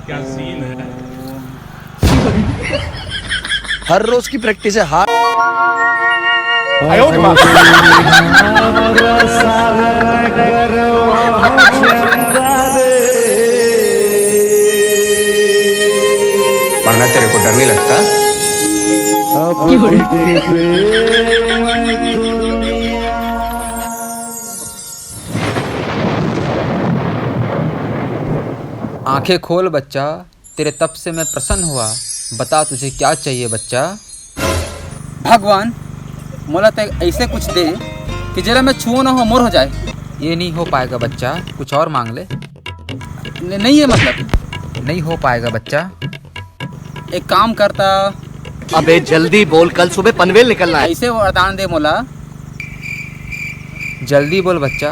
क्या सीन है। हर रोज की प्रैक्टिस है हार। वरना तेरे को डर नहीं लगता? आंखें खोल बच्चा, तेरे तप से मैं प्रसन्न हुआ। बता तुझे क्या चाहिए बच्चा। भगवान मोला तो ऐसे कुछ दे कि जरा मैं छुओ ना हो मोर हो जाए। ये नहीं हो पाएगा बच्चा, कुछ और मांग ले। नहीं है मतलब नहीं हो पाएगा बच्चा। एक काम करता। अबे जल्दी बोल, कल सुबह पनवेल निकलना है। ऐसे वरदान दे मोला। जल्दी बोल बच्चा,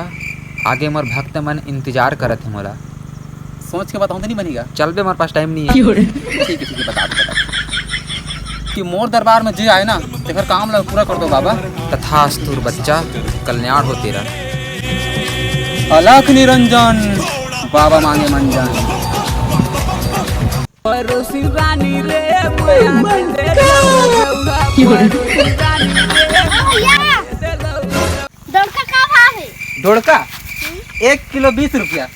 आगे मोर भक्त मन इंतजार करत है मोला। सोच के बताऊं तो नहीं बनेगा। चल बे, हमारे पास टाइम नहीं है। ठीक है बता दो कि मोर दरबार में जे आए ना तेकर काम ला पूरा कर दो बाबा। तथास्तु बच्चा, कल्याण हो तेरा। अलख निरंजन बाबा मांगे मंजन। दौड़का का भाव है? ढोड़का 1 किलो 20 रुपया।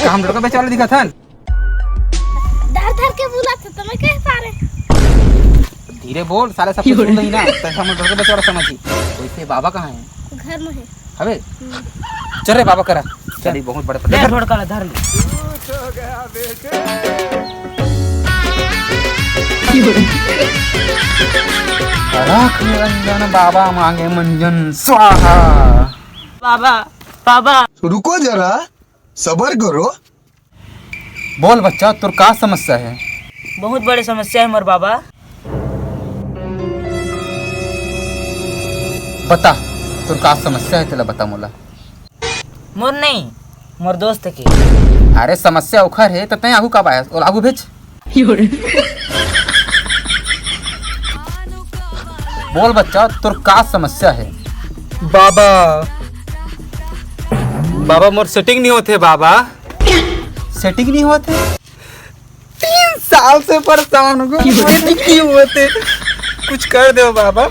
हम ढोड़का बेचे वाले दिखा था। धर धर के बुला था तुम्हें कह पारे। धीरे बोल, साले सब कुछ सुन नहीं ना। तो हम ढोड़का बेचे वाला समझी। वैसे बाबा कहाँ है? घर में है। अबे चल रे बाबा करा। चल बहुत बड़े पत्थर ढोड़का ला धर ले। अलख निरंजन बाबा मांगे मंजन स्वाहा। बाबा बाबा रुको जरा, सबर करो। बोल बच्चा, तुर का समस्या है? बहुत बड़ी समस्या है मोर बाबा। बता तुर का समस्या है, तेला बता मोला। मोर नहीं, मोर दोस्त की। अरे समस्या उखर है तो तय आगू कब आया और आगू भेज। बोल बच्चा, तुर का समस्या है? बाबा बाबा मोर सेटिंग नहीं होते बाबा। सेटिंग नहीं होते? 3 साल से परेशान हो नहीं होते। कुछ कर दो बाबा,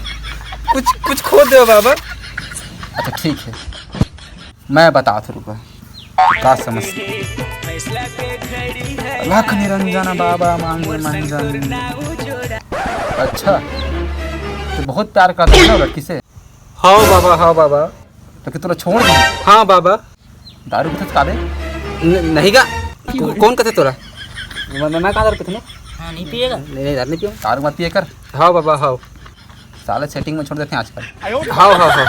कुछ खो दो बाबा। अच्छा ठीक है, मैं बता रुको का समस्या। लख निरंजन बाबा मांगे मंजन। अच्छा तो बहुत प्यार करता है ना लड़की से? हाँ बाबा हाँ बाबा। तो कि तुला छोड़ दे? हाँ बाबा। दारू पीते का बे? नहीं का। कौन कहते तोरा? मैं कहाँ दारू पीते? हाँ नहीं पिएगा? नहीं पियो। दारू मत पिए कर। हाँ बाबा हाँ। साले सेटिंग में छोड़ देते हैं आजकल। हाँ हाँ हाँ।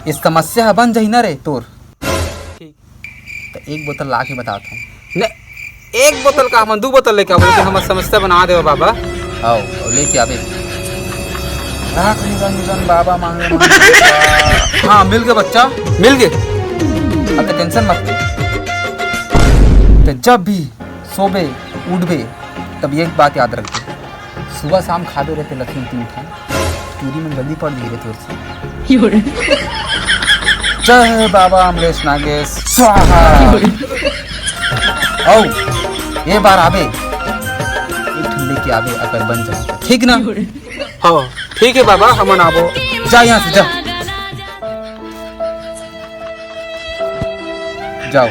इस समस्या बन जाही ना रे तोर। तो 1 बोतल ला के बताता हूँ। 1 बोतल का हम 2 बोतल लेके आओ कि हमारी समस्या बना दे बाबा। आओ लेके आवे। लख निरंजन बाबा मांगे मंजन। हाँ मिल गए बच्चा, मिल गए। अब तो टेंशन मत ले। तो जब भी सोबे उठबे तब एक बात याद रखबे, सुबह शाम खाते रहते लक्ष्मी 3 खान चूरी में गंदी पड़ गई थोड़ी सी। जय बाबा अमरेश नागेश स्वाहा। आओ ये बार आवे ठंडे के आवे अगर बन जाए ठीक ना? हाँ ठीक है बाबा, हम आबो। जा यहाँ से जा, जाओ।